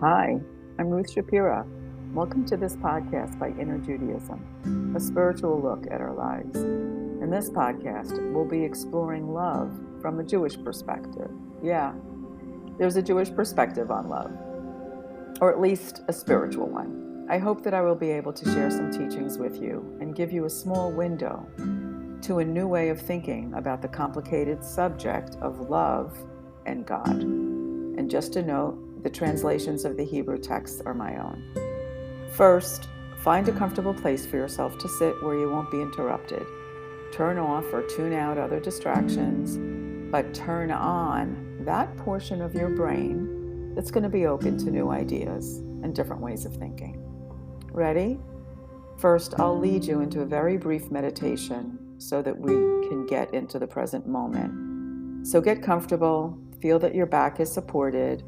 Hi, I'm Ruth Shapira. Welcome to this podcast by Inner Judaism, a spiritual look at our lives. In this podcast, we'll be exploring love from a Jewish perspective. Yeah, there's a Jewish perspective on love, or at least a spiritual one. I hope that I will be able to share some teachings with you and give you a small window to a new way of thinking about the complicated subject of love and God. And just a note, the translations of the Hebrew texts are my own. First, find a comfortable place for yourself to sit where you won't be interrupted. Turn off or tune out other distractions, but turn on that portion of your brain that's going to be open to new ideas and different ways of thinking. Ready? First, I'll lead you into a very brief meditation so that we can get into the present moment. So get comfortable, feel that your back is supported,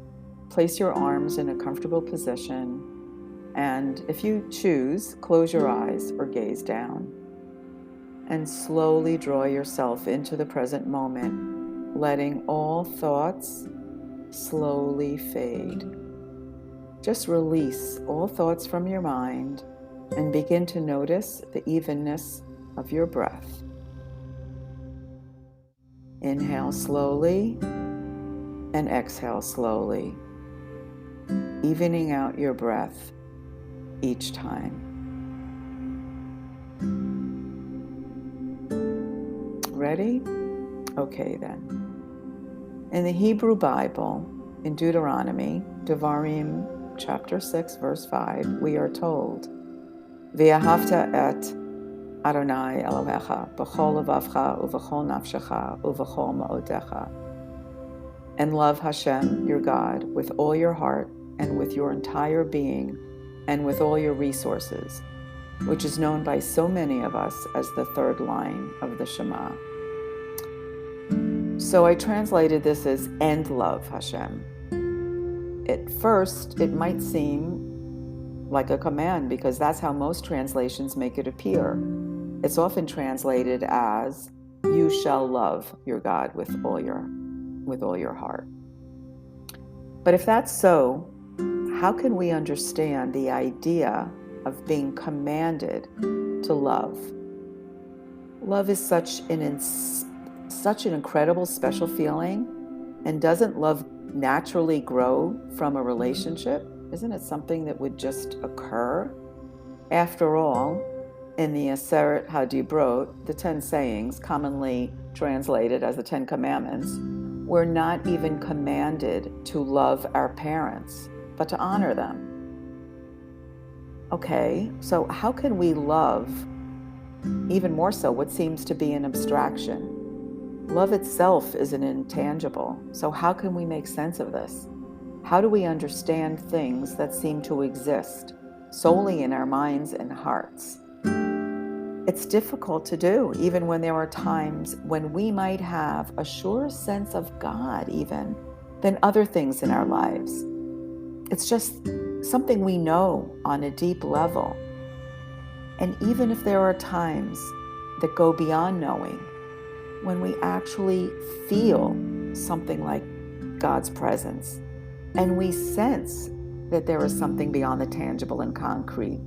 place your arms in a comfortable position, and if you choose, close your eyes or gaze down. And slowly draw yourself into the present moment, letting all thoughts slowly fade. Just release all thoughts from your mind and begin to notice the evenness of your breath. Inhale slowly and exhale slowly, evening out your breath each time. Ready? Okay then. In the Hebrew Bible, in Deuteronomy, Devarim chapter 6, verse 5, we are told, V'ahavta et Adonai Elohecha b'chol levavcha uv'chol nafshecha uv'chol ma'odecha. And love Hashem, your God, with all your heart and with your entire being and with all your resources, which is known by so many of us as the third line of the Shema. So I translated this as and love Hashem. At first, it might seem like a command because that's how most translations make it appear. It's often translated as you shall love your God with all your heart. But if that's so, how can we understand the idea of being commanded to love? Love is such an incredible, special feeling, and doesn't love naturally grow from a relationship? Isn't it something that would just occur? After all, in the Aseret HaDibrot, the 10 sayings, commonly translated as the 10 Commandments, we're not even commanded to love our parents, but to honor them. Okay, so how can we love, even more so, what seems to be an abstraction? Love itself is an intangible, so how can we make sense of this? How do we understand things that seem to exist solely in our minds and hearts? It's difficult to do, even when there are times when we might have a surer sense of God even than other things in our lives. It's just something we know on a deep level. And even if there are times that go beyond knowing, when we actually feel something like God's presence, and we sense that there is something beyond the tangible and concrete,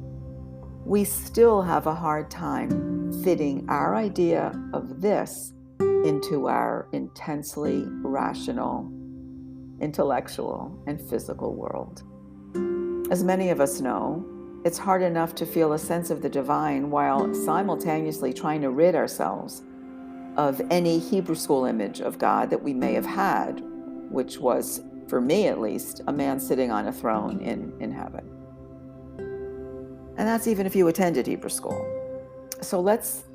we still have a hard time fitting our idea of this into our intensely rational, intellectual, and physical world. As many of us know, it's hard enough to feel a sense of the divine while simultaneously trying to rid ourselves of any Hebrew school image of God that we may have had, which was, for me at least, a man sitting on a throne in heaven. And that's even if you attended Hebrew school. So let's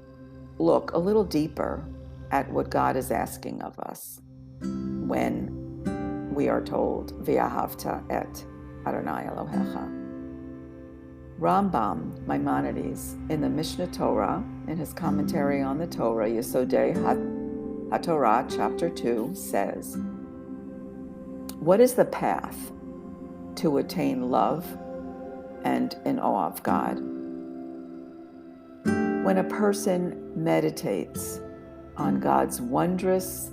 look a little deeper at what God is asking of us when we are told, V'ahavta et Adonai Elohecha. Rambam Maimonides, in the Mishnah Torah, in his commentary on the Torah, Yesodei HaTorah, chapter 2, says, what is the path to attain love and in awe of God? When a person meditates on God's wondrous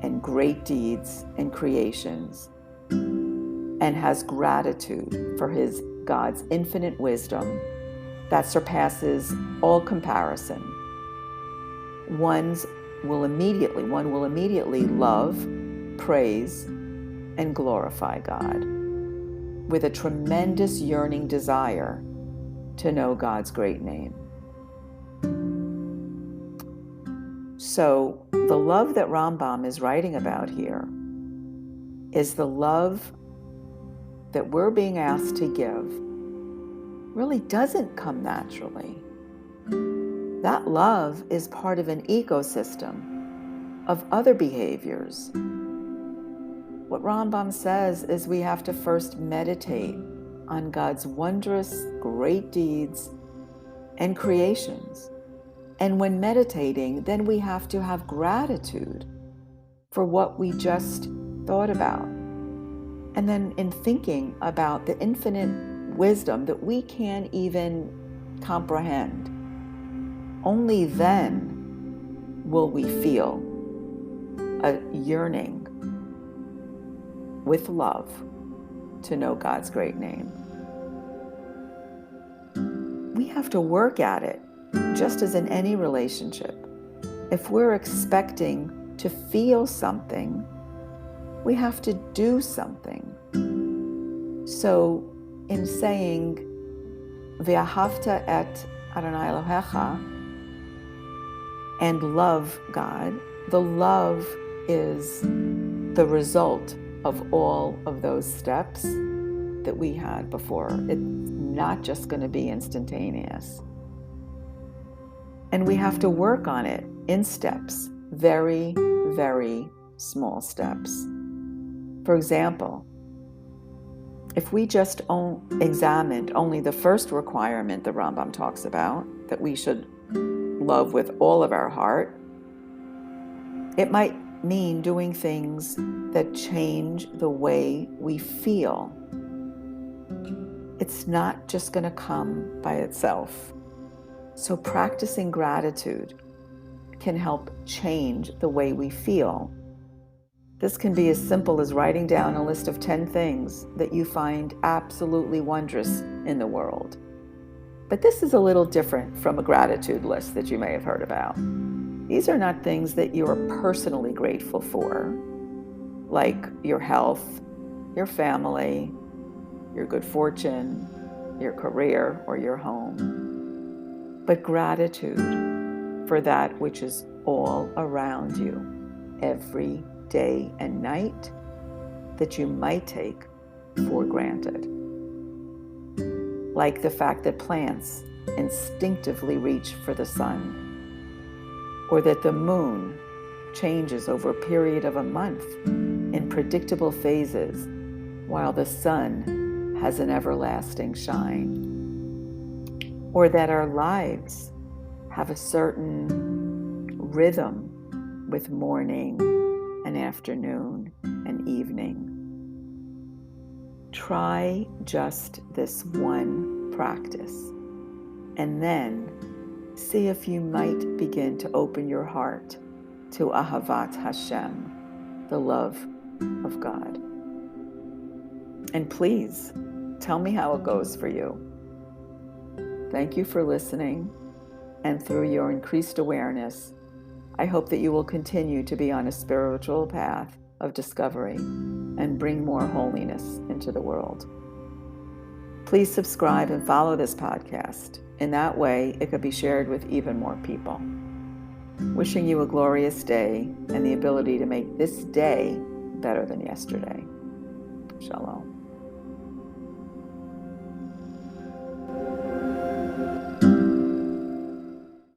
and great deeds and creations, and has gratitude for God's infinite wisdom that surpasses all comparison. One will immediately love, praise, and glorify God with a tremendous yearning desire to know God's great name. So the love that Rambam is writing about here is the love that we're being asked to give really doesn't come naturally. That love is part of an ecosystem of other behaviors. What Rambam says is we have to first meditate on God's wondrous, great deeds and creations. And when meditating, then we have to have gratitude for what we just thought about. And then in thinking about the infinite wisdom that we can't even comprehend, only then will we feel a yearning with love to know God's great name. We have to work at it, just as in any relationship. If we're expecting to feel something, we have to do something. So in saying, V'ahavta et Adonai Elohecha, and love God, the love is the result of all of those steps that we had before. It's not just going to be instantaneous. And we have to work on it in steps, very, very small steps. For example, if we just examined only the first requirement the Rambam talks about, that we should love with all of our heart, it might mean doing things that change the way we feel. It's not just going to come by itself. So practicing gratitude can help change the way we feel. This can be as simple as writing down a list of 10 things that you find absolutely wondrous in the world. But this is a little different from a gratitude list that you may have heard about. These are not things that you are personally grateful for, like your health, your family, your good fortune, your career, or your home, but gratitude for that which is all around you every day and night that you might take for granted. Like the fact that plants instinctively reach for the sun, or that the moon changes over a period of a month in predictable phases while the sun has an everlasting shine, or that our lives have a certain rhythm with morning and afternoon and evening. Try just this one practice, and then see if you might begin to open your heart to Ahavat Hashem, the love of God. And please tell me how it goes for you. Thank you for listening, and through your increased awareness, I hope that you will continue to be on a spiritual path of discovery and bring more holiness into the world. Please subscribe and follow this podcast. In that way, it could be shared with even more people. Wishing you a glorious day and the ability to make this day better than yesterday. Shalom.